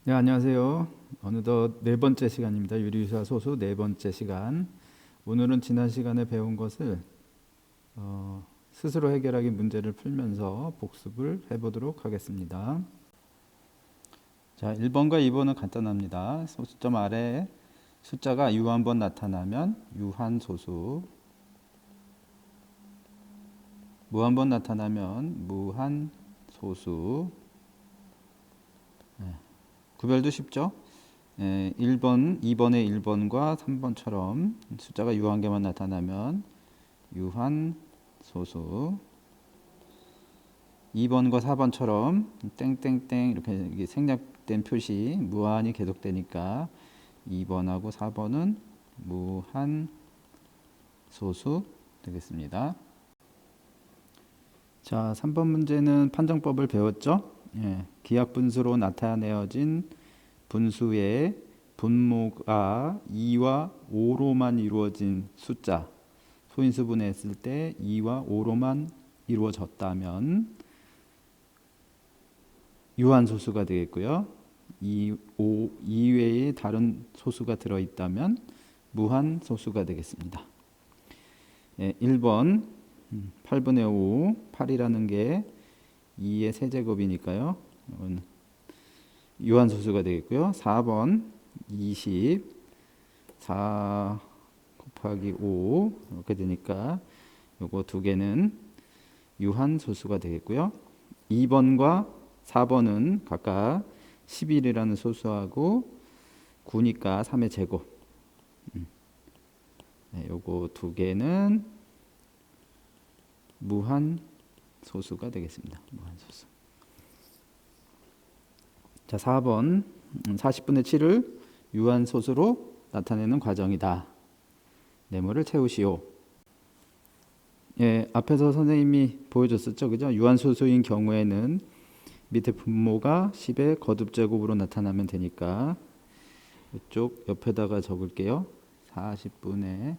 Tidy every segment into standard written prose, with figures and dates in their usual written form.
네, 안녕하세요. 어느덧 네 번째 시간입니다. 유리유사 소수 네 번째 시간. 오늘은 지난 시간에 배운 것을 스스로 해결하기 문제를 풀면서 복습을 해보도록 하겠습니다. 자, 1번과 2번은 간단합니다. 소수점 아래에 숫자가 유한번 나타나면 유한소수, 무한번 나타나면 무한소수. 구별도 쉽죠? 1번, 2번의 1번과 3번처럼 숫자가 유한개만 나타나면 유한소수, 2번과 4번처럼 땡땡땡 이렇게 생략된 표시 무한이 계속되니까 2번하고 4번은 무한소수 되겠습니다. 자, 3번 문제는 판정법을 배웠죠? 기하분수로 나타내어진 분수의 분모가 2와 5로만 이루어진 숫자, 소인수분해했을 때 2와 5로만 이루어졌다면 유한소수가 되겠고요. 2 외에 다른 소수가 들어있다면 무한소수가 되겠습니다. 1번 8분의 5, 8이라는 게 2의 세제곱이니까요. 유한소수가 되겠고요. 4번 20, 4 곱하기 5 이렇게 되니까 요거 두 개는 유한소수가 되겠고요. 2번과 4번은 각각 11이라는 소수하고 9니까 3의 제곱. 요거 두 개는 무한소수가 되겠습니다. 무한소수. 자, 4번 40분의 7을 유한소수로 나타내는 과정이다. 네모를 채우시오. 앞에서 선생님이 보여줬었죠. 그죠? 유한소수인 경우에는 밑에 분모가 10의 거듭제곱으로 나타나면 되니까 이쪽 옆에다가 적을게요. 40분의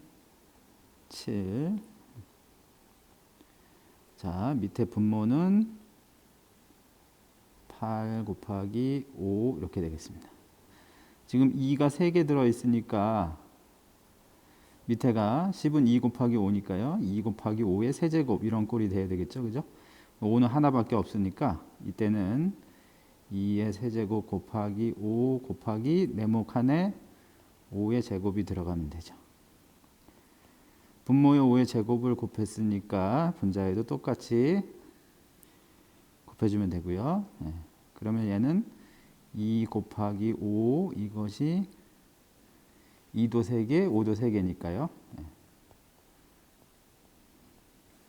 7. 자, 밑에 분모는 8 곱하기 5 이렇게 되겠습니다. 지금 2가 3개 들어있으니까 밑에가 10은 2 곱하기 5니까요. 2 곱하기 5의 세제곱 이런 꼴이 돼야 되겠죠. 그죠? 5는 하나밖에 없으니까 이때는 2의 세제곱 곱하기 5 곱하기 네모칸에 5의 제곱이 들어가면 되죠. 분모의 5의 제곱을 곱했으니까 분자에도 똑같이 곱해주면 되고요. 그러면 얘는 2 곱하기 5 이것이 2도 3개, 5도 3개니까요.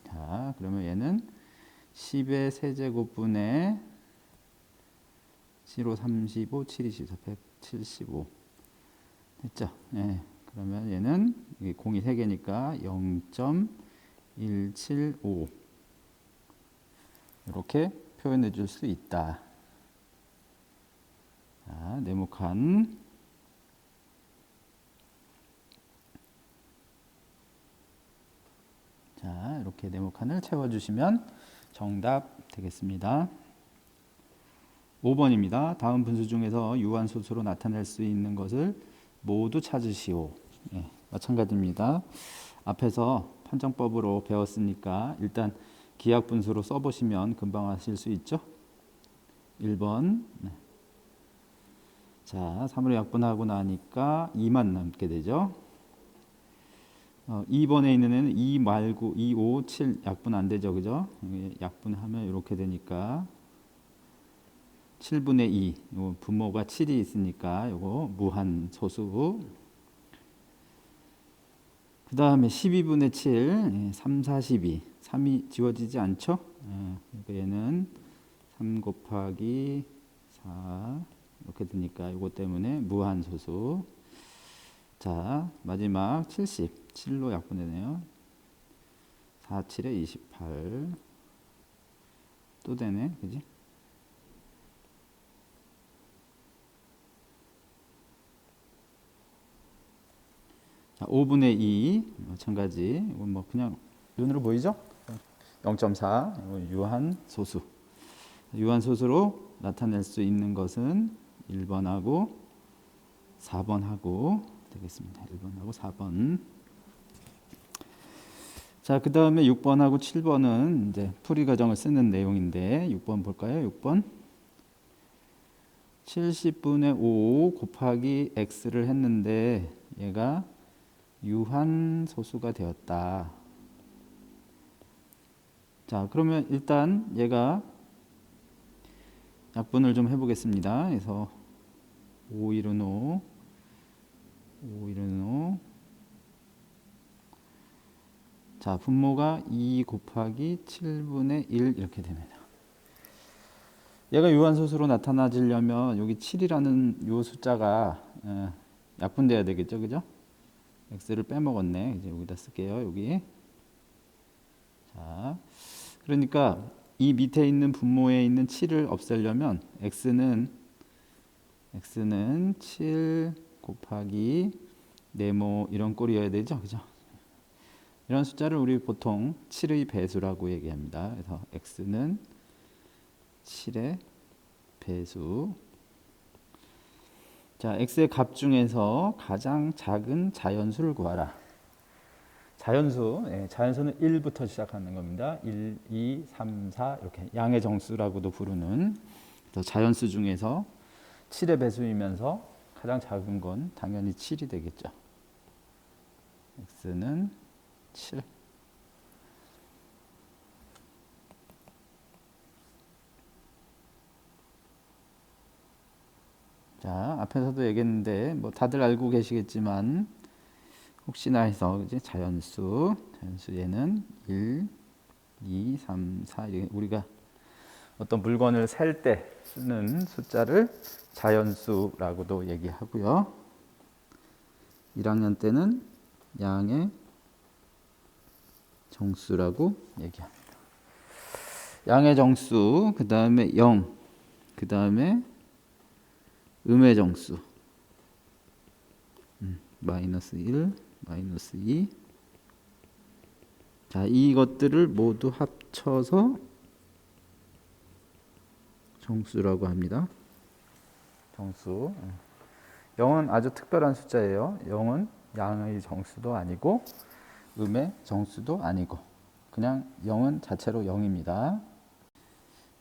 자, 그러면 얘는 10의 세제곱분의 7호 35, 7이 14, 175 됐죠? 그러면 얘는 공이 3개니까 0.175 이렇게 표현해 줄 수 있다. 자, 네모칸. 자, 이렇게 네모칸을 채워주시면 정답 되겠습니다. 5번입니다. 다음 분수 중에서 유한소수로 나타낼 수 있는 것을 모두 찾으시오. 마찬가지입니다. 앞에서 판정법으로 배웠으니까 일단 기하분수로 써보시면 금방 하실 수 있죠. 1번. 자, 3으로 약분하고 나니까 2만 남게 되죠. 2번에 있는 애는 2 말고 2, 5, 7 약분 안 되죠. 그죠? 약분하면 이렇게 되니까 7분의 2, 분모가 7이 있으니까 요거 무한소수. 그 다음에 12분의 7, 3, 4, 12. 3이 지워지지 않죠? 그러니까 얘는 3 곱하기 4 이렇게 되니까 이것 때문에 무한소수. 자, 마지막 70. 7로 약분되네요. 4, 7에 28. 또 되네. 그지? 자, 5분의 2 마찬가지. 이건 뭐 그냥 눈으로 보이죠? 0.4 유한소수. 유한소수로 나타낼 수 있는 것은 1번하고 4번하고 되겠습니다. 1번하고 4번. 자, 그 다음에 6번하고 7번은 이제 풀이 과정을 쓰는 내용인데 6번 볼까요? 6번 70분의 5 곱하기 x를 했는데 얘가 유한소수가 되었다. 자, 그러면 일단 얘가 약분을 좀 해보겠습니다. 그래서 5, 1은 5, 5, 1은 5. 자, 분모가 2 곱하기 7분의 1 이렇게 됩니다. 얘가 유한소수로 나타나지려면 여기 7이라는 요 숫자가 약분돼야 되겠죠, 그죠? x를 빼먹었네. 이제 여기다 쓸게요. 여기. 자, 그러니까 이 밑에 있는 분모에 있는 7을 없애려면 x는 7 곱하기 네모 이런 꼴이어야 되죠, 그죠? 이런 숫자를 우리 보통 7의 배수라고 얘기합니다. 그래서 x는 7의 배수. 자, x의 값 중에서 가장 작은 자연수를 구하라. 자연수, 자연수는 1부터 시작하는 겁니다. 1, 2, 3, 4 이렇게 양의 정수라고도 부르는. 그래서 자연수 중에서 7의 배수이면서 가장 작은 건 당연히 7이 되겠죠. x는 7. 자, 앞에서도 얘기했는데 뭐 다들 알고 계시겠지만 혹시나 해서 이제 자연수 얘는 1, 2, 3, 4 이렇게 우리가 어떤 물건을 셀 때 쓰는 숫자를 자연수라고도 얘기하고요. 1학년 때는 양의 정수라고 얘기합니다. 양의 정수, 그 다음에 0, 그 다음에 음의 정수, 마이너스 1, 마이너스 2. 자, 이것들을 모두 합쳐서 정수라고 합니다. 정수. 0은 아주 특별한 숫자예요. 0은 양의 정수도 아니고 음의 정수도 아니고 그냥 0은 자체로 0입니다.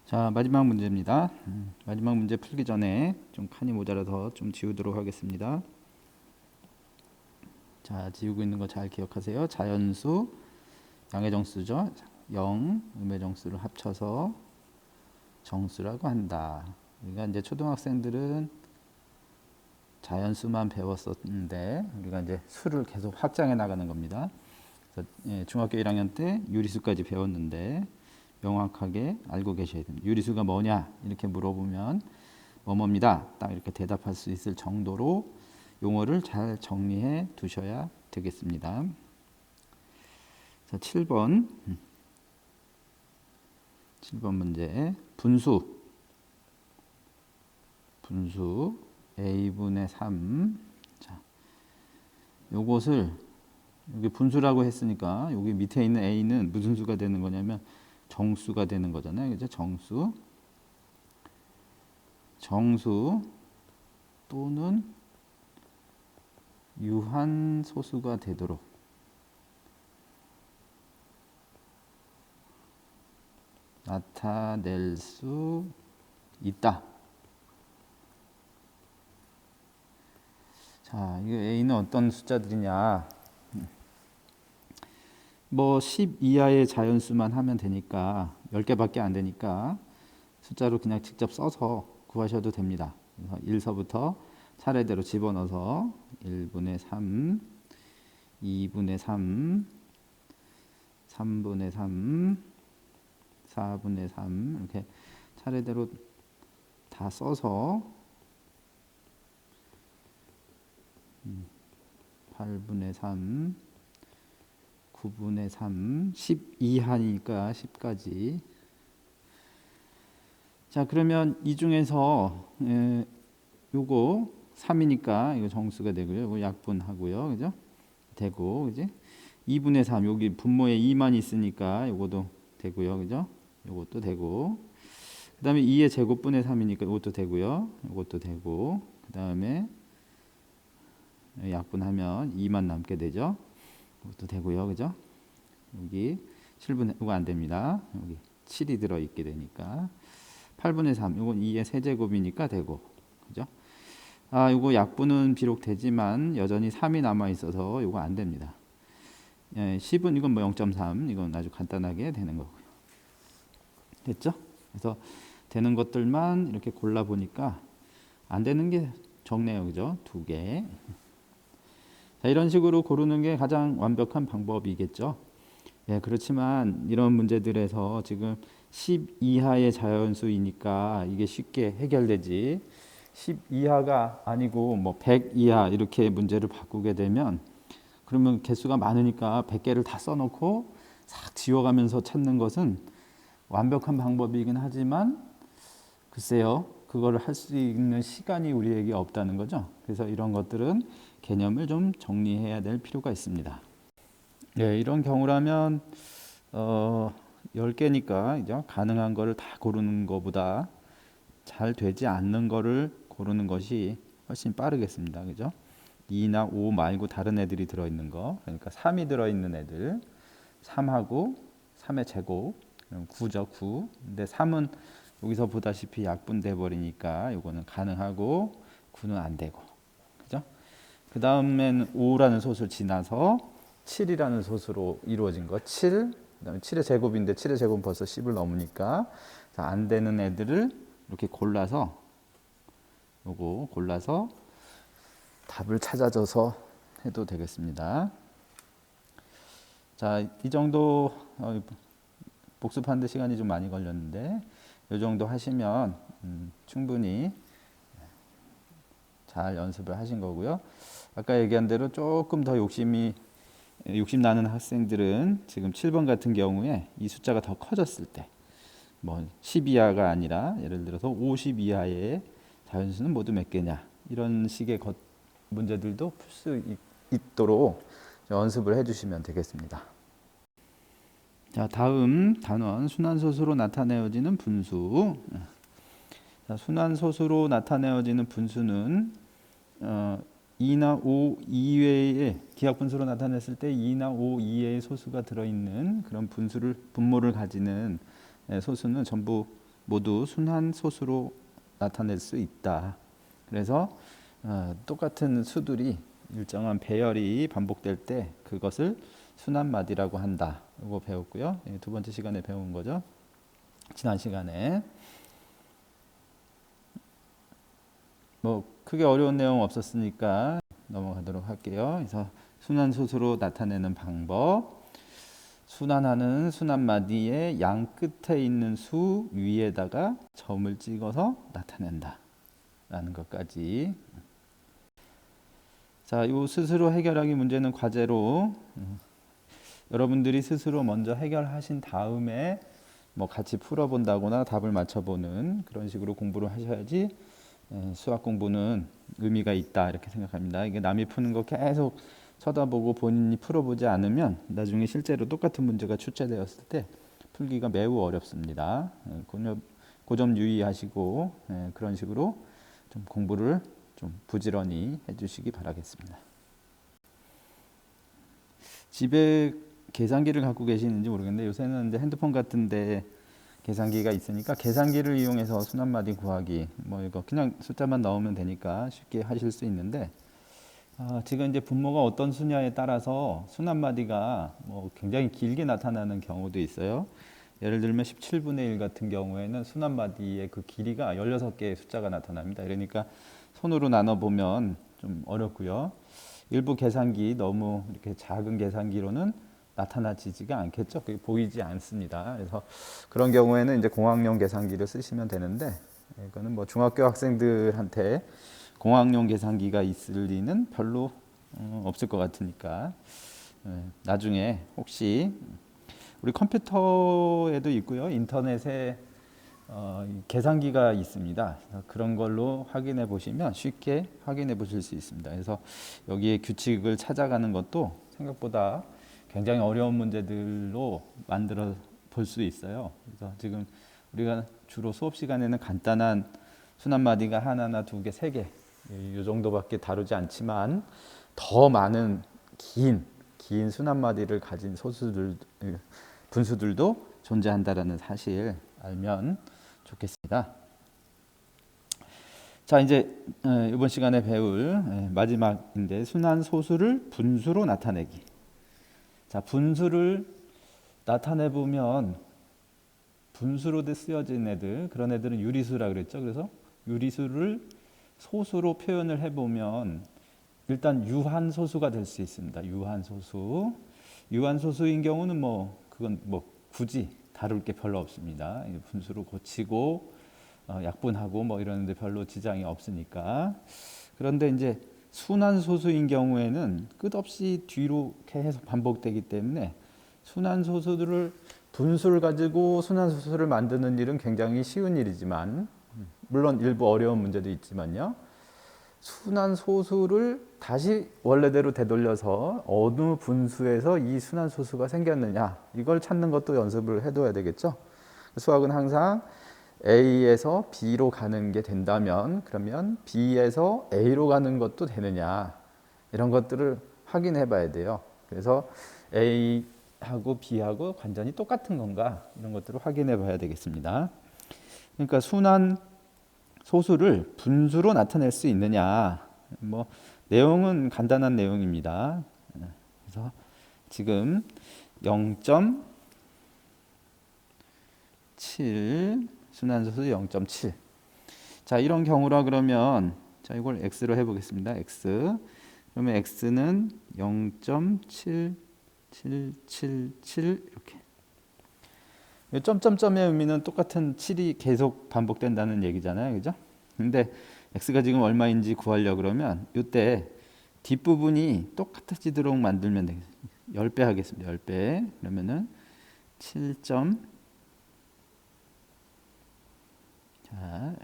자, 마지막 문제입니다. 마지막 문제 풀기 전에 좀 칸이 모자라서 좀 지우도록 하겠습니다. 자, 지우고 있는 거 잘 기억하세요. 자연수, 양의 정수죠. 0, 음의 정수를 합쳐서 정수라고 한다. 우리가 이제 초등학생들은 자연수만 배웠었는데 우리가 이제 수를 계속 확장해 나가는 겁니다. 그래서 중학교 1학년 때 유리수까지 배웠는데 명확하게 알고 계셔야 됩니다. 유리수가 뭐냐 이렇게 물어보면 뭐뭐입니다. 딱 이렇게 대답할 수 있을 정도로 용어를 잘 정리해 두셔야 되겠습니다. 자, 7번 문제. 분수 a분의 3. 자, 요것을 여기 분수라고 했으니까 여기 밑에 있는 a는 무슨 수가 되는 거냐면 정수가 되는 거잖아요. 그죠? 정수 또는 유한소수가 되도록 나타낼 수 있다. 자, 이 a는 어떤 숫자들이냐? 뭐 10 이하의 자연수만 하면 되니까 10개밖에 안 되니까 숫자로 그냥 직접 써서 구하셔도 됩니다. 그래서 1서부터 차례대로 집어넣어서 1분의 3, 2분의 3, 3분의 3, 4분의 3 이렇게 차례대로 다 써서 8분의 3, 9분의 3, 10 이하니까 10까지. 자, 그러면 이 중에서 요거 3이니까 이거 정수가 되고요. 이거 약분하고요. 그죠? 되고, 그지? 2분의 3 여기 분모에 2만 있으니까 요것도 되고요. 그죠? 요것도 되고. 그 다음에 2의 제곱분의 3이니까 이것도 되고요. 이것도 되고, 그 다음에 약분하면 2만 남게 되죠. 이것도 되고요. 그죠? 여기 7분의, 이거 안 됩니다. 여기 7이 들어있게 되니까. 8분의 3, 이건 2의 세제곱이니까 되고. 그죠? 이거 약분은 비록 되지만 여전히 3이 남아있어서 이거 안 됩니다. 10은 이건 뭐 0.3, 이건 아주 간단하게 되는 거고요. 됐죠? 그래서 되는 것들만 이렇게 골라보니까 안 되는 게 적네요. 그죠? 2개. 자, 이런 식으로 고르는 게 가장 완벽한 방법이겠죠. 그렇지만 이런 문제들에서 지금 10 이하의 자연수이니까 이게 쉽게 해결되지, 10 이하가 아니고 뭐 100 이하 이렇게 문제를 바꾸게 되면 그러면 개수가 많으니까 100개를 다 써놓고 싹 지워가면서 찾는 것은 완벽한 방법이긴 하지만 글쎄요, 그거를 할 수 있는 시간이 우리에게 없다는 거죠. 그래서 이런 것들은 개념을 좀 정리해야 될 필요가 있습니다. 이런 경우라면 10개니까 이제 가능한 거를 다 고르는 것보다 잘 되지 않는 거를 고르는 것이 훨씬 빠르겠습니다. 그죠? 2나 5 말고 다른 애들이 들어있는 거, 그러니까 3이 들어있는 애들, 3하고 3의 제곱, 9죠, 9. 근데 3은 여기서 보다시피 약분돼 버리니까 이거는 가능하고 9는 안 되고. 그죠? 그 다음엔 5라는 소수를 지나서 7이라는 소수로 이루어진 거, 7. 그다음에 7의 제곱인데 7의 제곱은 벌써 10을 넘으니까 안 되는 애들을 이렇게 골라서 요거 골라서 답을 찾아줘서 해도 되겠습니다. 자, 이 정도 복습하는데 시간이 좀 많이 걸렸는데 이 정도 하시면 충분히 잘 연습을 하신 거고요. 아까 얘기한 대로 조금 더 욕심 나는 학생들은 지금 7번 같은 경우에 이 숫자가 더 커졌을 때, 뭐 10 이하가 아니라 예를 들어서 50 이하의 자연수는 모두 몇 개냐, 이런 식의 문제들도 풀 수 있도록 연습을 해주시면 되겠습니다. 자, 다음 단원 순환소수로 나타내어지는 분수. 자, 순환소수로 나타내어지는 분수는 2나 5 이외의 기하분수로 나타냈을 때 2나 5 이외의 소수가 들어있는 그런 분모를 가지는 소수는 전부 모두 순환소수로 나타낼 수 있다. 그래서 똑같은 수들이 일정한 배열이 반복될 때 그것을 순환마디라고 한다. 이거 배웠고요. 두 번째 시간에 배운 거죠. 지난 시간에. 뭐 크게 어려운 내용 없었으니까 넘어가도록 할게요. 그래서 순환소수로 나타내는 방법. 순환하는 순환마디의 양 끝에 있는 수 위에다가 점을 찍어서 나타낸다 라는 것까지. 자, 이 스스로 해결하기 문제는 과제로 여러분들이 스스로 먼저 해결하신 다음에 뭐 같이 풀어본다거나 답을 맞춰보는 그런 식으로 공부를 하셔야지 수학 공부는 의미가 있다 이렇게 생각합니다. 이게 남이 푸는 거 계속 쳐다보고 본인이 풀어보지 않으면 나중에 실제로 똑같은 문제가 출제되었을 때 풀기가 매우 어렵습니다. 그 점 유의하시고 그런 식으로 좀 공부를 좀 부지런히 해주시기 바라겠습니다. 집에 계산기를 갖고 계시는지 모르겠는데 요새는 이제 핸드폰 같은데 계산기가 있으니까 계산기를 이용해서 순환마디 구하기, 뭐 이거 그냥 숫자만 넣으면 되니까 쉽게 하실 수 있는데 지금 이제 분모가 어떤 수냐에 따라서 순환마디가 뭐 굉장히 길게 나타나는 경우도 있어요. 예를 들면 17분의 1 같은 경우에는 순환마디의 그 길이가 16개의 숫자가 나타납니다. 그러니까 손으로 나눠보면 좀 어렵고요. 일부 계산기, 너무 이렇게 작은 계산기로는 나타나지가 않겠죠. 그게 보이지 않습니다. 그래서 그런 경우에는 이제 공학용 계산기를 쓰시면 되는데, 이거는 뭐 중학교 학생들한테 공학용 계산기가 있을 리는 별로 없을 것 같으니까 나중에 혹시 우리 컴퓨터에도 있고요, 인터넷에 계산기가 있습니다. 그런 걸로 확인해 보시면 쉽게 확인해 보실 수 있습니다. 그래서 여기에 규칙을 찾아가는 것도 생각보다 굉장히 어려운 문제들로 만들어 볼 수 있어요. 그래서 지금 우리가 주로 수업 시간에는 간단한 순환마디가 하나나 두 개, 세 개, 이 정도밖에 다루지 않지만 더 많은 긴 순환마디를 가진 분수들도 존재한다라는 사실 알면 좋겠습니다. 자, 이제 이번 시간에 배울 마지막인데 순환 소수를 분수로 나타내기. 자, 분수를 나타내 보면 분수로 쓰여진 애들, 그런 애들은 유리수라 그랬죠. 그래서 유리수를 소수로 표현을 해 보면 일단 유한소수가 될 수 있습니다. 유한소수인 경우는 그건 굳이 다룰 게 별로 없습니다. 분수로 고치고 약분하고 이러는데 별로 지장이 없으니까. 그런데 이제 순환소수인 경우에는 끝없이 뒤로 계속 반복되기 때문에 순환소수들을 분수를 가지고 순환소수를 만드는 일은 굉장히 쉬운 일이지만, 물론 일부 어려운 문제도 있지만요, 순환소수를 다시 원래대로 되돌려서 어느 분수에서 이 순환소수가 생겼느냐, 이걸 찾는 것도 연습을 해둬야 되겠죠. 수학은 항상 A에서 B로 가는 게 된다면, 그러면 B에서 A로 가는 것도 되느냐, 이런 것들을 확인해 봐야 돼요. 그래서 A하고 B하고 완전히 똑같은 건가, 이런 것들을 확인해 봐야 되겠습니다. 그러니까 순환 소수를 분수로 나타낼 수 있느냐, 내용은 간단한 내용입니다. 그래서 지금 0.7 순환소수 0.7. 자, 이런 경우라 그러면 자, 이걸 x로 해보겠습니다. x. 그러면 x는 0.7777 이렇게. 점점점의 의미는 똑같은 7이 계속 반복된다는 얘기잖아요, 그죠? 근데 x가 지금 얼마인지 구하려고 그러면 이때 뒷부분이 똑같아지도록 만들면 되겠습니다. 10배 하겠습니다. 10배. 그러면은 7. 자,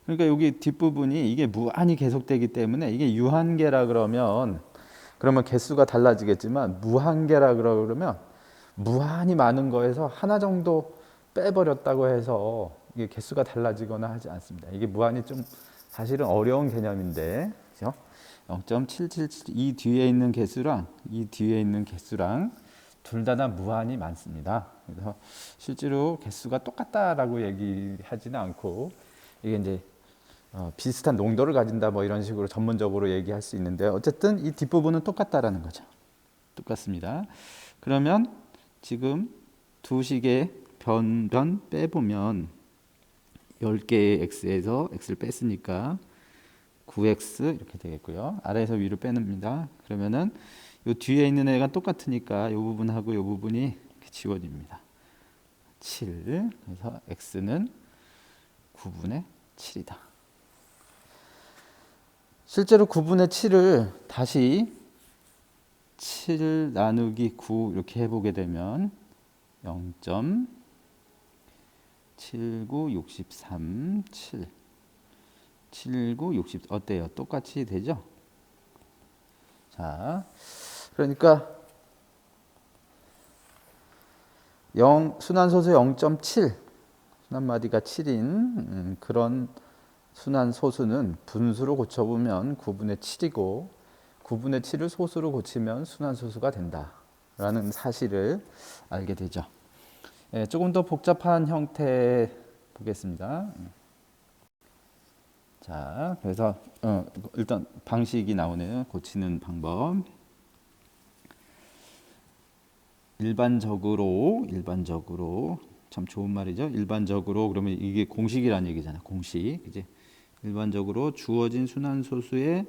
그러니까 여기 뒷부분이 이게 무한히 계속되기 때문에 이게 유한계라 그러면 개수가 달라지겠지만, 무한계라 그러면 무한히 많은 거에서 하나 정도 빼버렸다고 해서 이게 개수가 달라지거나 하지 않습니다. 이게 무한히 좀 사실은 어려운 개념인데, 그렇죠? 0.777 이 뒤에 있는 개수랑 이 뒤에 있는 개수랑 둘 다 무한히 많습니다. 그래서 실제로 개수가 똑같다라고 얘기하지는 않고, 이게 이제 비슷한 농도를 가진다 이런 식으로 전문적으로 얘기할 수 있는데, 어쨌든 이 뒷부분은 똑같다라는 거죠. 똑같습니다. 그러면 지금 두 식의 변 빼보면 10개의 x에서 x를 뺐으니까 9x 이렇게 되겠고요. 아래에서 위로 빼냅니다. 그러면은 이 뒤에 있는 애가 똑같으니까 이 부분하고 이 부분이 이렇게 지워집니다. 7. 그래서 x는 9분의 7이다. 실제로 9분의 7을 다시 7 나누기 9 이렇게 해보게 되면 0.7963 7 79 60 어때요? 똑같이 되죠? 자, 그러니까 순환소수 0.7 순환마디가 7인 그런 순환소수는 분수로 고쳐보면 9분의 7이고 9분의 7을 소수로 고치면 순환소수가 된다라는 사실을 알게 되죠. 조금 더 복잡한 형태 보겠습니다. 자, 그래서 일단 방식이 나오네요. 고치는 방법. 일반적으로 참 좋은 말이죠. 일반적으로 그러면 이게 공식이라는 얘기잖아요. 공식. 이제 일반적으로 주어진 순환소수의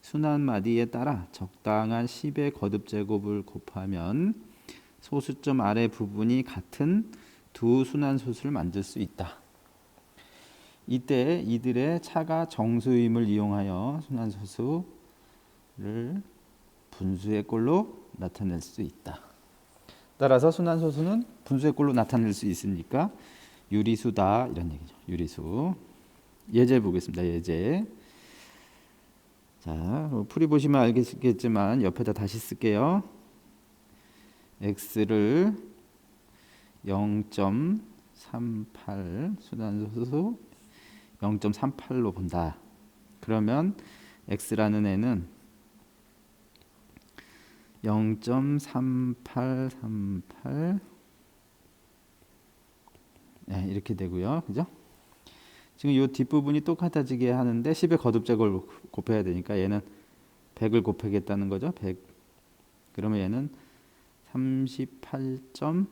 순환마디에 따라 적당한 10의 거듭 제곱을 곱하면 소수점 아래 부분이 같은 두 순환소수를 만들 수 있다. 이때 이들의 차가 정수임을 이용하여 순환소수를 분수의 꼴로 나타낼 수 있다. 따라서 순환소수는 분수의 꼴로 나타낼 수 있으니까 유리수다 이런 얘기죠. 유리수. 예제 보겠습니다. 예제. 자, 풀이 보시면 알겠지만 옆에다 다시 쓸게요. x를 0.4 0.38 순환소수 0.38로 본다. 그러면 x라는 애는 0.3838 네, 이렇게 되고요. 그죠? 지금 이 뒷부분이 똑같아지게 하는데 10의 거듭제곱을 곱해야 되니까 얘는 100을 곱하겠다는 거죠. 100. 그러면 얘는 38.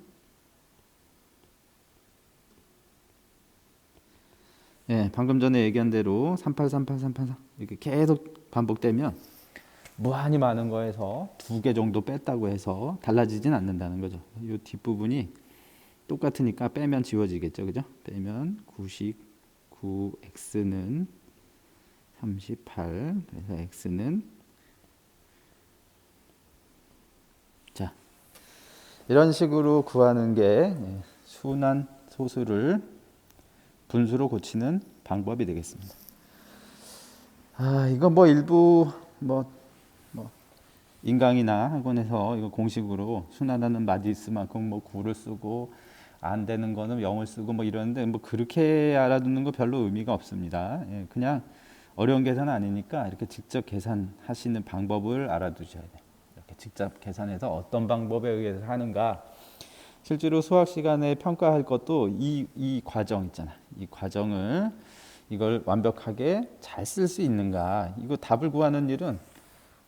예, 방금 전에 얘기한 대로 38, 38, 38 이렇게 계속 반복되면 무한히 많은 거에서 2개 정도 뺐다고 해서 달라지진 않는다는 거죠. 이 뒷부분이 똑같으니까 빼면 지워지겠죠. 그죠? 빼면 99x는 38. 그래서 x는 자, 이런 식으로 구하는 게 순환 소수를 분수로 고치는 방법이 되겠습니다. 이거 뭐 일부 뭐 인강이나 학원에서 이거 공식으로 순환하는 마디스만큼 뭐 9를 쓰고 안 되는 거는 0을 쓰고 뭐 이러는데 뭐 그렇게 알아두는 거 별로 의미가 없습니다. 예, 그냥 어려운 계산 아니니까 이렇게 직접 계산하시는 방법을 알아두셔야 돼요. 이렇게 직접 계산해서 어떤 방법에 의해서 하는가. 실제로 수학 시간에 평가할 것도 이 과정 있잖아. 이 과정을 이걸 완벽하게 잘 쓸 수 있는가. 이거 답을 구하는 일은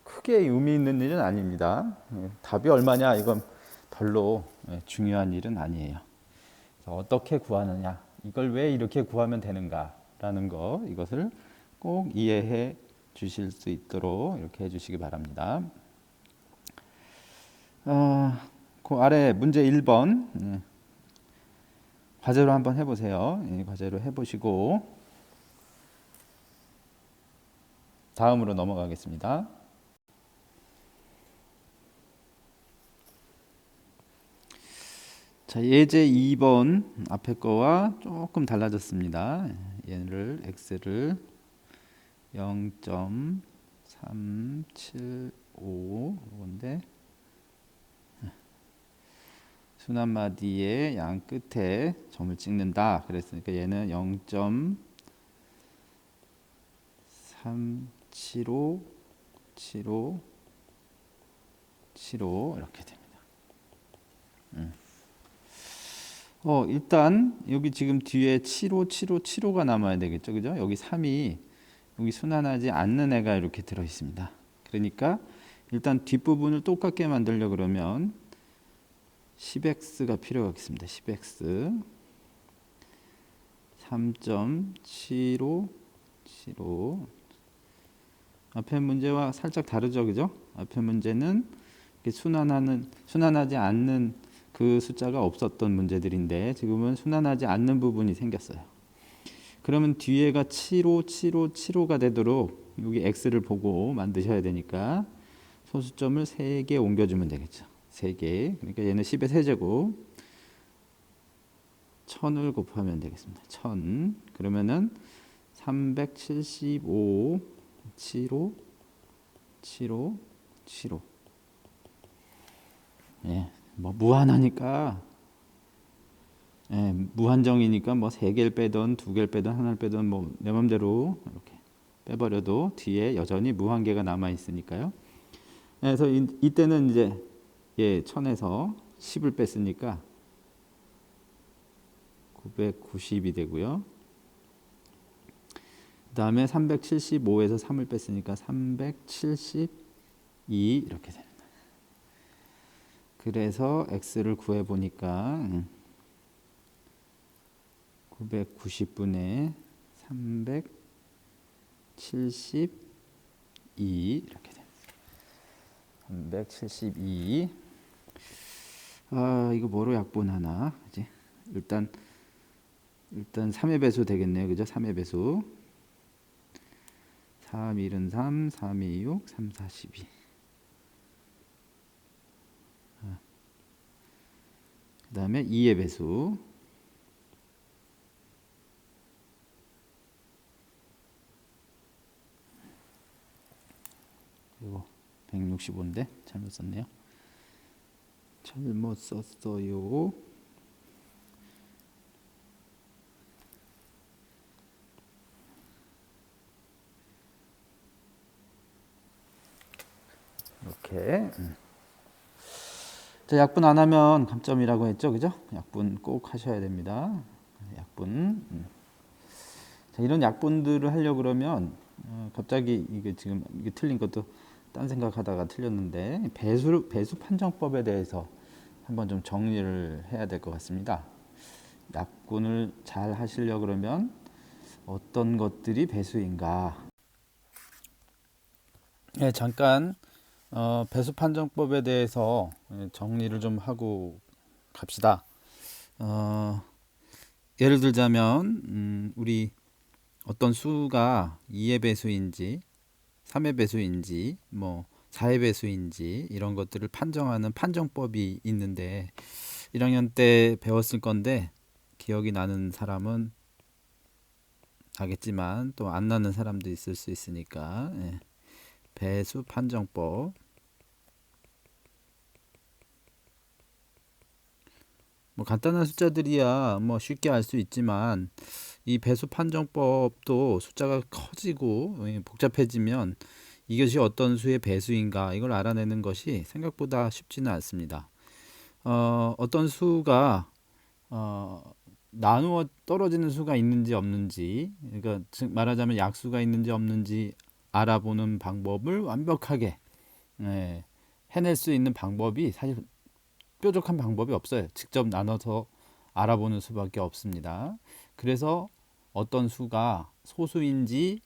크게 의미 있는 일은 아닙니다. 답이 얼마냐 이건 별로 중요한 일은 아니에요. 그래서 어떻게 구하느냐, 이걸 왜 이렇게 구하면 되는가라는 거 이것을 꼭 이해해 주실 수 있도록 이렇게 해주시기 바랍니다. 그 아래 문제 1번 과제로 한번 해보세요. 과제로 해보시고 다음으로 넘어가겠습니다. 자, 예제 2번 앞에 거와 조금 달라졌습니다. 얘를 x를 0.375 이건데 순환마디의 양 끝에 점을 찍는다. 그랬으니까 얘는 0.3757575 이렇게 됩니다. 일단 여기 지금 뒤에 757575가 남아야 되겠죠. 그죠? 여기 3이 여기 순환하지 않는 애가 이렇게 들어 있습니다. 그러니까 일단 뒷부분을 똑같게 만들려 그러면 10x가 필요하겠습니다. 10x 3.7575 앞에 문제와 살짝 다르죠. 그죠? 앞에 문제는 순환하지 않는 그 숫자가 없었던 문제들인데 지금은 순환하지 않는 부분이 생겼어요. 그러면 뒤에가 757575가 되도록 여기 x를 보고 만드셔야 되니까 소수점을 3개 옮겨주면 되겠죠. 3개. 그러니까 얘는 10의 세제곱 1000을 곱하면 되겠습니다. 1000. 그러면은 375 75 75 75. 예. 뭐 무한하니까 무한정이니까 뭐 3개를 빼든 2개를 빼든 하나를 빼든 뭐 내 맘대로 이렇게 빼버려도 뒤에 여전히 무한개가 남아 있으니까요. 그래서 이때는 이제 1000에서 10을 뺐으니까 990이 되고요. 그 다음에 375에서 3을 뺐으니까 372 이렇게 됩니다. 그래서 x를 구해보니까 990분의 372 이렇게 됩니다. 372. 이거 뭐로 약분하나? 그지? 일단 3의 배수 되겠네요. 그죠? 3의 배수. 3, 1은 3, 3, 2, 6, 3, 4, 12. 그 다음에 2의 배수. 이거 165인데 잘못 썼네요. 잘못 썼어요. 이렇게. 자, 약분 안 하면 감점이라고 했죠, 그죠? 약분 꼭 하셔야 됩니다. 약분. 자, 이런 약분들을 하려 그러면 갑자기 이게 지금 이게 틀린 것도 딴 생각하다가 틀렸는데 배수 판정법에 대해서 한번 좀 정리를 해야 될 것 같습니다. 약분을 잘 하시려 그러면 어떤 것들이 배수인가? 네, 잠깐 배수 판정법에 대해서 정리를 좀 하고 갑시다. 예를 들자면 우리 어떤 수가 2의 배수인지 3의 배수인지 뭐 4의 배수인지 이런 것들을 판정하는 판정법이 있는데 1학년 때 배웠을 건데 기억이 나는 사람은 나겠지만 또 안 나는 사람도 있을 수 있으니까 배수 판정법. 뭐 간단한 숫자들이야 뭐 쉽게 알 수 있지만 이 배수 판정법도 숫자가 커지고 복잡해지면 이것이 어떤 수의 배수인가 이걸 알아내는 것이 생각보다 쉽지는 않습니다. 어떤 수가 나누어 떨어지는 수가 있는지 없는지, 그러니까 즉 말하자면 약수가 있는지 없는지 알아보는 방법을 완벽하게 해낼 수 있는 방법이 사실 뾰족한 방법이 없어요. 직접 나눠서 알아보는 수밖에 없습니다. 그래서 어떤 수가 소수인지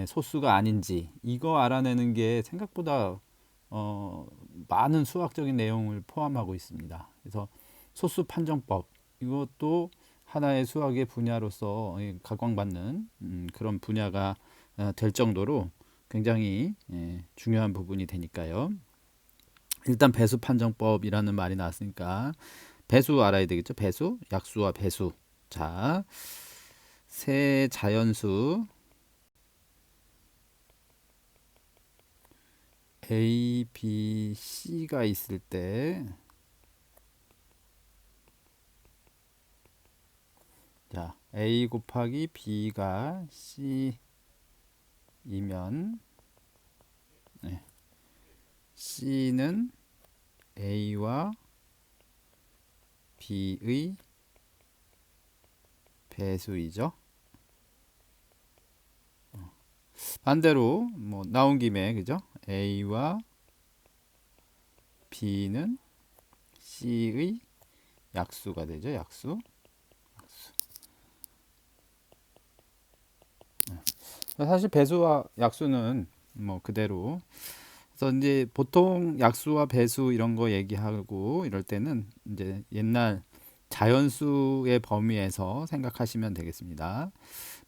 소수가 아닌지 이거 알아내는 게 생각보다 많은 수학적인 내용을 포함하고 있습니다. 그래서 소수 판정법 이것도 하나의 수학의 분야로서 각광받는 그런 분야가 될 정도로 굉장히 중요한 부분이 되니까요. 일단 배수 판정법이라는 말이 나왔으니까 배수 알아야 되겠죠. 배수, 약수와 배수. 자, 세 자연수 A, B, C가 있을 때 자, A 곱하기 B가 C이면 C는 A와 B의 배수이죠. 반대로 뭐 나온 김에 그죠? A와 B는 C의 약수가 되죠. 약수. 사실 배수와 약수는 뭐 그대로. 그래서 이제 보통 약수와 배수 이런 거 얘기하고 이럴 때는 이제 옛날 자연수의 범위에서 생각하시면 되겠습니다.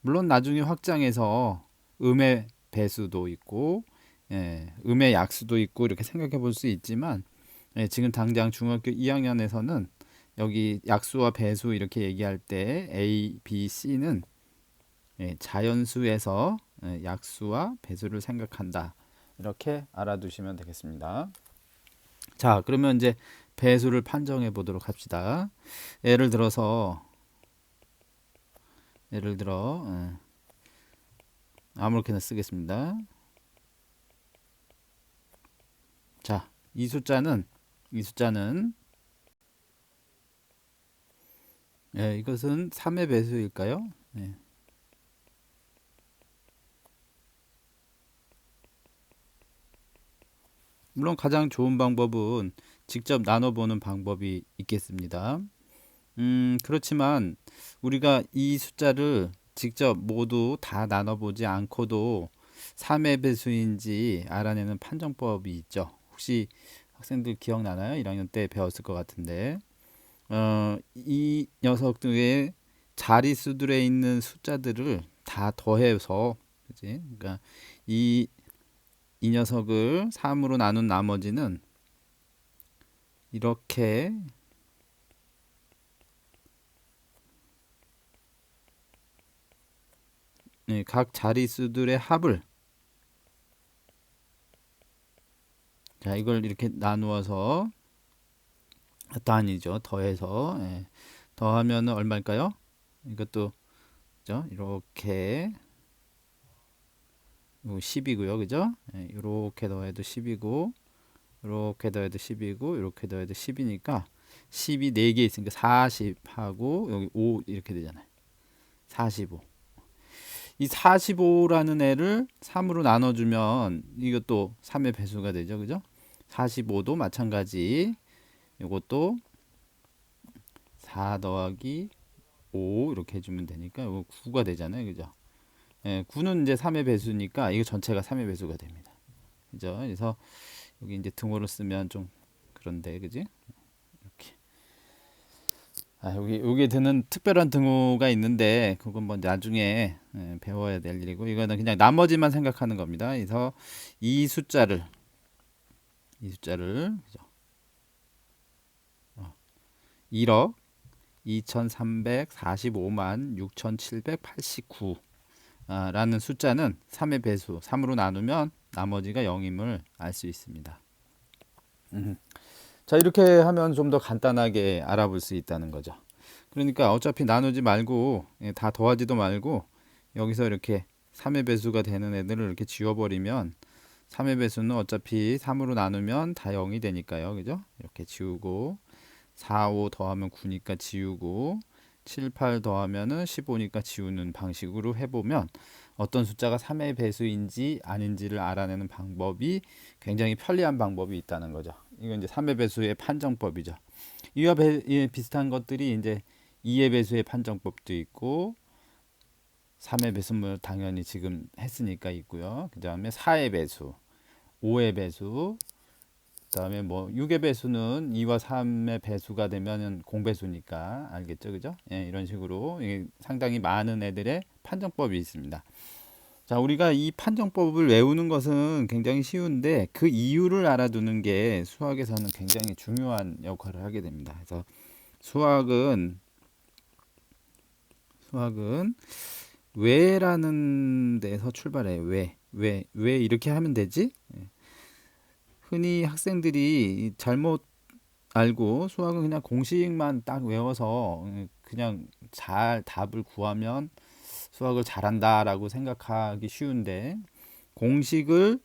물론 나중에 확장해서 음의 배수도 있고 음의 약수도 있고 이렇게 생각해 볼 수 있지만 지금 당장 중학교 2학년에서는 여기 약수와 배수 이렇게 얘기할 때 A, B, C는 자연수에서 약수와 배수를 생각한다. 이렇게 알아두시면 되겠습니다. 자, 그러면 이제 배수를 판정해 보도록 합시다. 예를 들어 아무렇게나 쓰겠습니다. 자, 이 숫자는 이것은 3의 배수일까요? 물론 가장 좋은 방법은 직접 나눠보는 방법이 있겠습니다. 그렇지만 우리가 이 숫자를 직접 모두 다 나눠보지 않고도 3의 배수인지 알아내는 판정법이 있죠. 혹시 학생들 기억나나요? 1학년 때 배웠을 것 같은데 이 녀석들의 자릿수들에 있는 숫자들을 다 더해서 그지? 그러니까 이 녀석을 3으로 나눈 나머지는 이렇게 각 자릿수들의 합을 자 이걸 이렇게 나누어서 단위죠. 더해서 더하면 얼마일까요? 이것도 그죠? 이렇게 10이고요. 그죠? 이렇게 더해도 10이고 이렇게 더해도 10이고 이렇게 더해도 10이니까 10이 4개 있으니까 40하고 여기 5 이렇게 되잖아요. 45. 이 45라는 애를 3으로 나눠주면 이것도 3의 배수가 되죠. 그죠? 45도 마찬가지. 이것도 4 더하기 5 이렇게 해주면 되니까 이거 9가 되잖아요. 그죠? 예, 9는 이제 3의 배수니까 이거 전체가 3의 배수가 됩니다. 그죠? 그래서 여기 이제 등호를 쓰면 좀 그런데, 그지? 이렇게. 여기 드는 특별한 등호가 있는데 그건 뭐 나중에 배워야 될 일이고 이거는 그냥 나머지만 생각하는 겁니다. 그래서 이 숫자를 그죠? 1억 2345만 6789 라는 숫자는 3의 배수 3으로 나누면 나머지가 0임을 알 수 있습니다. 자, 이렇게 하면 좀 더 간단하게 알아볼 수 있다는 거죠. 그러니까 어차피 나누지 말고 다 더하지도 말고 여기서 이렇게 3의 배수가 되는 애들을 이렇게 지워버리면 3의 배수는 어차피 3으로 나누면 다 0이 되니까요. 그죠? 이렇게 지우고 4, 5 더하면 9니까 지우고 7, 8 더하면은 15니까 지우는 방식으로 해보면 어떤 숫자가 3의 배수인지 아닌지를 알아내는 방법이 굉장히 편리한 방법이 있다는 거죠. 이건 이제 3의 배수의 판정법이죠. 이와 비슷한 것들이 이제 2의 배수의 판정법도 있고 3의 배수물 당연히 지금 했으니까 있고요. 그 다음에 4의 배수, 5의 배수, 그 다음에 뭐 6의 배수는 2와 3의 배수가 되면 공배수니까 알겠죠, 그죠? 예, 이런 식으로 상당히 많은 애들의 판정법이 있습니다. 자, 우리가 이 판정법을 외우는 것은 굉장히 쉬운데 그 이유를 알아두는 게 수학에서는 굉장히 중요한 역할을 하게 됩니다. 그래서 수학은 왜라는 데서 출발해요. 왜 이렇게 하면 되지? 흔히 학생들이 잘못 알고 수학은 그냥 공식만 딱 외워서 그냥 잘 답을 구하면 수학을 잘한다라고 생각하기 쉬운데 공식을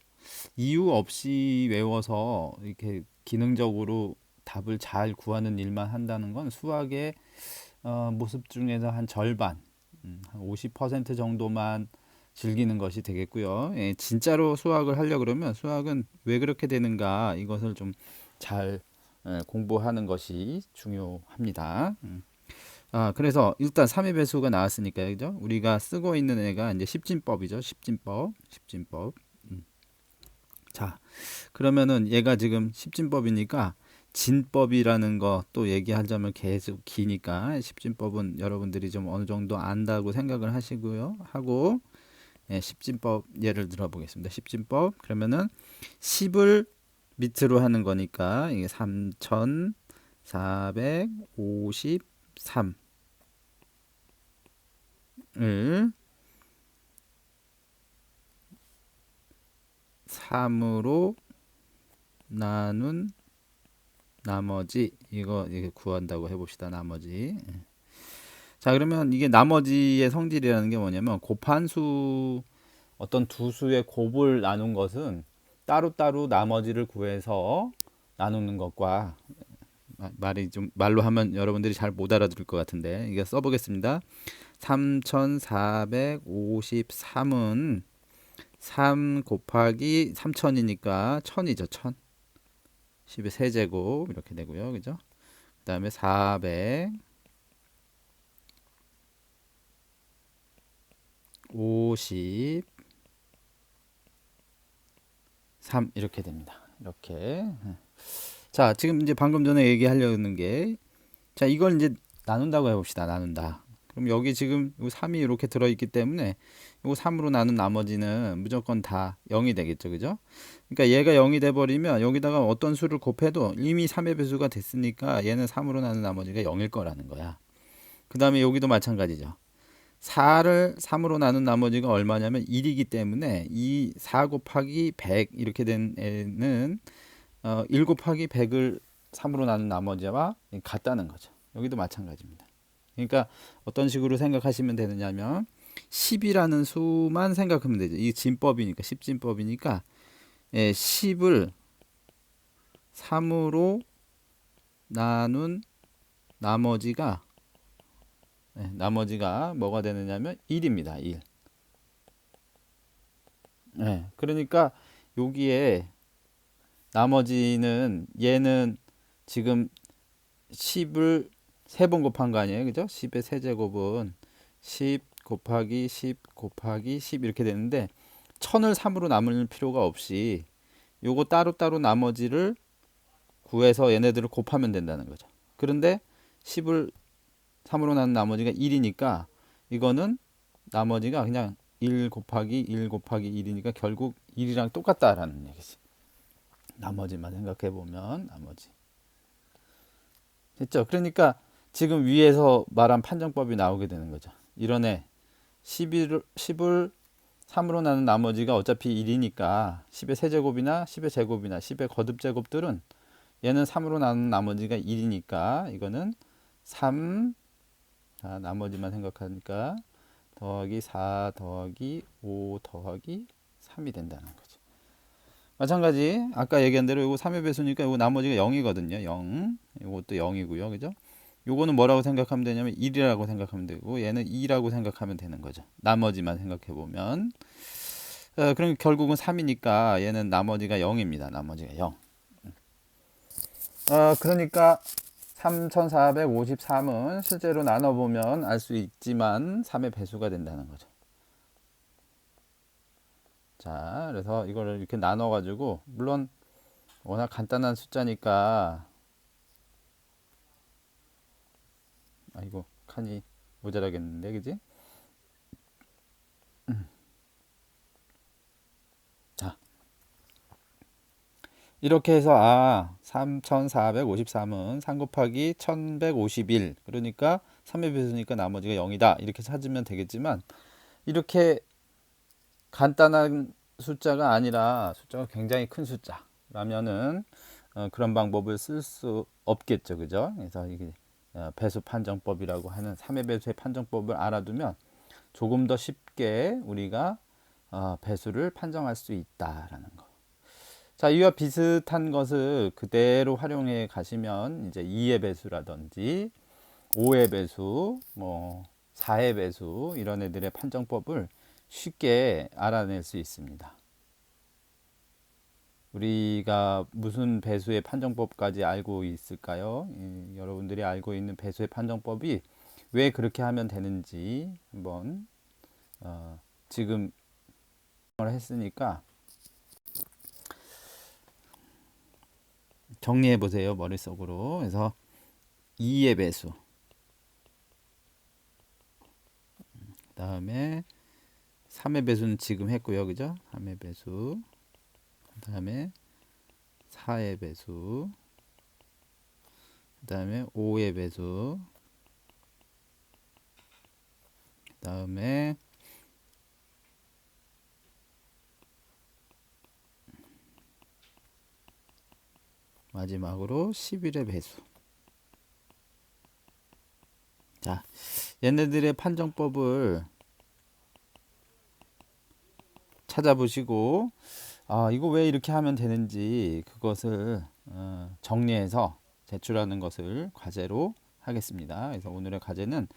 이유 없이 외워서 이렇게 기능적으로 답을 잘 구하는 일만 한다는 건 수학의 모습 중에서 한 절반, 한 50% 정도만 즐기는 것이 되겠고요. 예, 진짜로 수학을 하려고 그러면 수학은 왜 그렇게 되는가 이것을 좀 잘 공부하는 것이 중요합니다. 그래서 일단 3의 배수가 나왔으니까 그죠? 우리가 쓰고 있는 애가 이제 십진법이죠. 십진법. 자, 그러면은 얘가 지금 십진법이니까 진법이라는 거 또 얘기하자면 계속 기니까 십진법은 여러분들이 좀 어느 정도 안다고 생각을 하시고요. 하고 십진법 예를 들어 보겠습니다. 십진법 그러면은 10을 밑으로 하는 거니까 이게 3453을 3으로 나눈 나머지 이거 구한다고 해봅시다. 나머지. 자, 그러면 이게 나머지의 성질이라는 게 뭐냐면 곱한수 어떤 두 수의 곱을 나눈 것은 따로따로 나머지를 구해서 나누는 것과 말이 좀 말로 하면 여러분들이 잘 못 알아들을 것 같은데 이거 써보겠습니다. 3453은 3 곱하기 3000이니까 1000이죠. 1000. 10의 세제곱 이렇게 되고요. 그죠? 그 다음에 453 이렇게 됩니다. 이렇게. 자, 지금 이제 방금 전에 얘기하려는 게, 자, 이걸 이제 나눈다고 해봅시다. 나눈다. 그럼 여기 지금 3이 이렇게 들어있기 때문에 이거 3으로 나눈 나머지는 무조건 다 0이 되겠죠. 그죠? 그러니까 얘가 0이 돼버리면 여기다가 어떤 수를 곱해도 이미 3의 배수가 됐으니까 얘는 3으로 나눈 나머지가 0일 거라는 거야. 그 다음에 여기도 마찬가지죠. 4를 3으로 나눈 나머지가 얼마냐면 1이기 때문에 이 4 곱하기 100 이렇게 된 애는 1 곱하기 100을 3으로 나눈 나머지와 같다는 거죠. 여기도 마찬가지입니다. 그러니까 어떤 식으로 생각하시면 되느냐면 10이라는 수만 생각하면 되죠. 이게 진법이니까 10진법이니까 10을 3으로 나눈 나머지가 뭐가 되느냐면 1입니다. 1. 그러니까 여기에 나머지는 얘는 지금 10을 3번 곱한 거 아니에요. 그죠? 10의 세제곱은 10 곱하기 10 곱하기 10 이렇게 되는데 1000을 3으로 나눌 필요가 없이 요거 따로따로 나머지를 구해서 얘네들을 곱하면 된다는 거죠. 그런데 10을 3으로 나눈 나머지가 1이니까 이거는 나머지가 그냥 1 곱하기 1 곱하기 1이니까 결국 1이랑 똑같다라는 얘기지. 나머지만 생각해 보면 나머지. 됐죠? 그러니까 지금 위에서 말한 판정법이 나오게 되는 거죠. 이런 애 10을 3으로 나눈 나머지가 어차피 1이니까 10의 세제곱이나 10의 제곱이나 10의 거듭제곱들은 얘는 3으로 나눈 나머지가 1이니까 이거는 3 나머지만 생각하니까 더하기 4 더하기 5 더하기 3이 된다는 거죠. 마찬가지 아까 얘기한 대로 이거 3의 배수니까 이거 나머지가 0이거든요. 0. 이것도 0이고요. 그죠? 요거는 뭐라고 생각하면 되냐면 1이라고 생각하면 되고 얘는 2라고 생각하면 되는 거죠. 나머지만 생각해 보면 그럼 결국은 3이니까 얘는 나머지가 0입니다. 나머지가 0. 그러니까 3453은 실제로 나눠보면 알 수 있지만 3의 배수가 된다는 거죠. 자, 그래서 이거를 이렇게 나눠가지고 물론 워낙 간단한 숫자니까 아이고 칸이 모자라겠는데 그지? 자, 이렇게 해서 3453은 3 곱하기 1151 그러니까 3의 배수니까 나머지가 0이다 이렇게 찾으면 되겠지만 이렇게 간단한 숫자가 아니라 숫자가 굉장히 큰 숫자라면은 그런 방법을 쓸 수 없겠죠. 그죠? 그래서 이게 배수 판정법이라고 하는 3의 배수의 판정법을 알아두면 조금 더 쉽게 우리가 배수를 판정할 수 있다라는 거. 자, 이와 비슷한 것을 그대로 활용해 가시면 이제 2의 배수라든지 5의 배수, 뭐 4의 배수 이런 애들의 판정법을 쉽게 알아낼 수 있습니다. 우리가 무슨 배수의 판정법까지 알고 있을까요? 여러분들이 알고 있는 배수의 판정법이 왜 그렇게 하면 되는지 한번 지금 했으니까 정리해 보세요. 머릿속으로. 그래서 2의 배수 그 다음에 3의 배수는 지금 했고요. 그죠? 3의 배수 그 다음에 4의 배수 그 다음에 5의 배수 그 다음에 마지막으로 11의 배수. 자, 얘네들의 판정법을 찾아보시고 이거 왜 이렇게 하면 되는지 그것을 정리해서 제출하는 것을 과제로 하겠습니다. 그래서 오늘의 과제는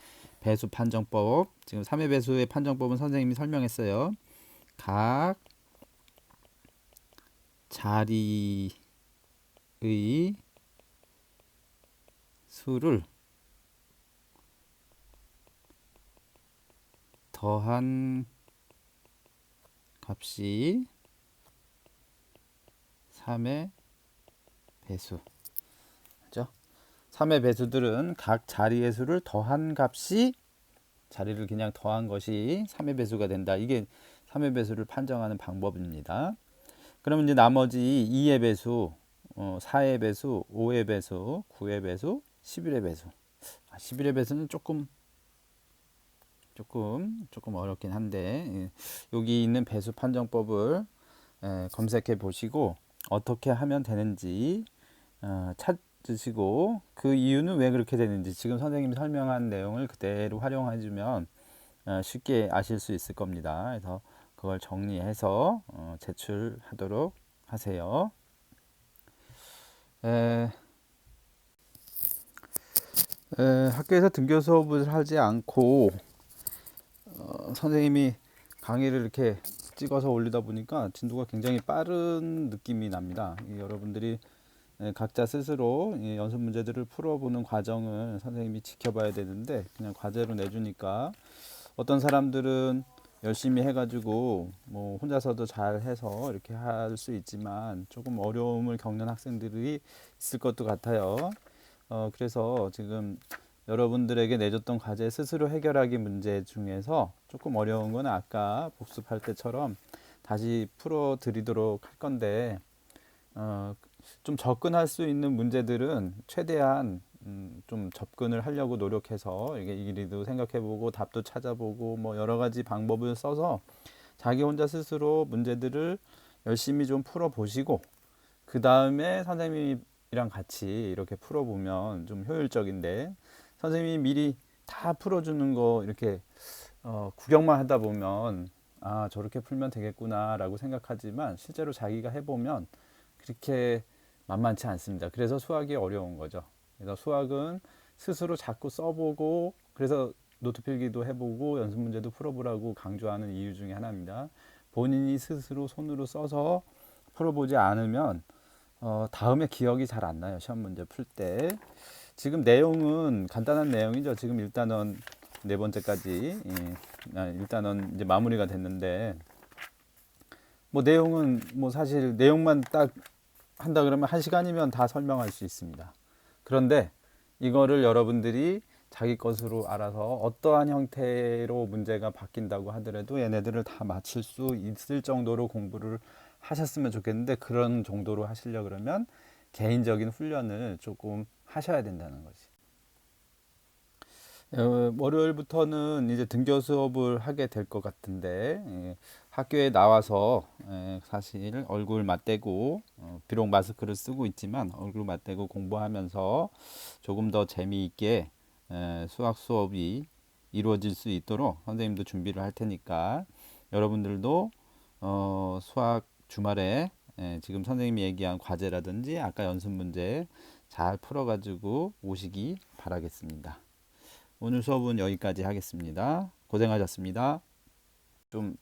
배수 판정법, 지금 3의 배수의 판정법은 선생님이 설명했어요. 각 자리의 수를 더한 값이 3의 배수. 그죠? 3의 배수들은 각 자리의 수를 더한 값이 자리를 그냥 더한 것이 3의 배수가 된다. 이게 3의 배수를 판정하는 방법입니다. 그러면 이제 나머지 2의 배수, 4의 배수, 5의 배수, 9의 배수, 11의 배수. 11의 배수는 조금 어렵긴 한데 여기 있는 배수 판정법을 검색해 보시고 어떻게 하면 되는지 찾으시고 그 이유는 왜 그렇게 되는지 지금 선생님이 설명한 내용을 그대로 활용해 주면 쉽게 아실 수 있을 겁니다. 그래서 그걸 정리해서 제출하도록 하세요. 에, 학교에서 등교 수업을 하지 않고 선생님이 강의를 이렇게 찍어서 올리다 보니까 진도가 굉장히 빠른 느낌이 납니다. 여러분들이 각자 스스로 이 연습 문제들을 풀어보는 과정을 선생님이 지켜봐야 되는데 그냥 과제로 내주니까 어떤 사람들은 열심히 해가지고 뭐 혼자서도 잘 해서 이렇게 할 수 있지만 조금 어려움을 겪는 학생들이 있을 것도 같아요. 그래서 지금 여러분들에게 내줬던 과제 스스로 해결하기 문제 중에서 조금 어려운 건 아까 복습할 때처럼 다시 풀어 드리도록 할 건데 어, 좀 접근할 수 있는 문제들은 최대한 좀 접근을 하려고 노력해서 이게 일도 생각해보고 답도 찾아보고 뭐 여러 가지 방법을 써서 자기 혼자 스스로 문제들을 열심히 좀 풀어보시고 그 다음에 선생님이랑 같이 이렇게 풀어보면 좀 효율적인데 선생님이 미리 다 풀어주는 거 이렇게 구경만 하다 보면 아 저렇게 풀면 되겠구나 라고 생각하지만 실제로 자기가 해보면 그렇게 만만치 않습니다. 그래서 수학이 어려운 거죠. 그래서 수학은 스스로 자꾸 써보고 그래서 노트 필기도 해보고 연습 문제도 풀어보라고 강조하는 이유 중에 하나입니다. 본인이 스스로 손으로 써서 풀어보지 않으면 다음에 기억이 잘 안 나요. 시험 문제 풀 때. 지금 내용은 간단한 내용이죠. 지금 일단은 네 번째까지 일단은 이제 마무리가 됐는데 뭐 내용은 뭐 사실 내용만 딱 한다 그러면 1시간이면 다 설명할 수 있습니다. 그런데 이거를 여러분들이 자기 것으로 알아서 어떠한 형태로 문제가 바뀐다고 하더라도 얘네들을 다 맞출 수 있을 정도로 공부를 하셨으면 좋겠는데 그런 정도로 하시려 그러면 개인적인 훈련을 조금 하셔야 된다는 거지. 월요일부터는 이제 등교 수업을 하게 될 것 같은데 학교에 나와서 사실 얼굴 맞대고 비록 마스크를 쓰고 있지만 얼굴 맞대고 공부하면서 조금 더 재미있게 수학 수업이 이루어질 수 있도록 선생님도 준비를 할 테니까 여러분들도 수학 주말에 지금 선생님이 얘기한 과제라든지 아까 연습 문제 잘 풀어가지고 오시기 바라겠습니다. 오늘 수업은 여기까지 하겠습니다. 고생하셨습니다. 좀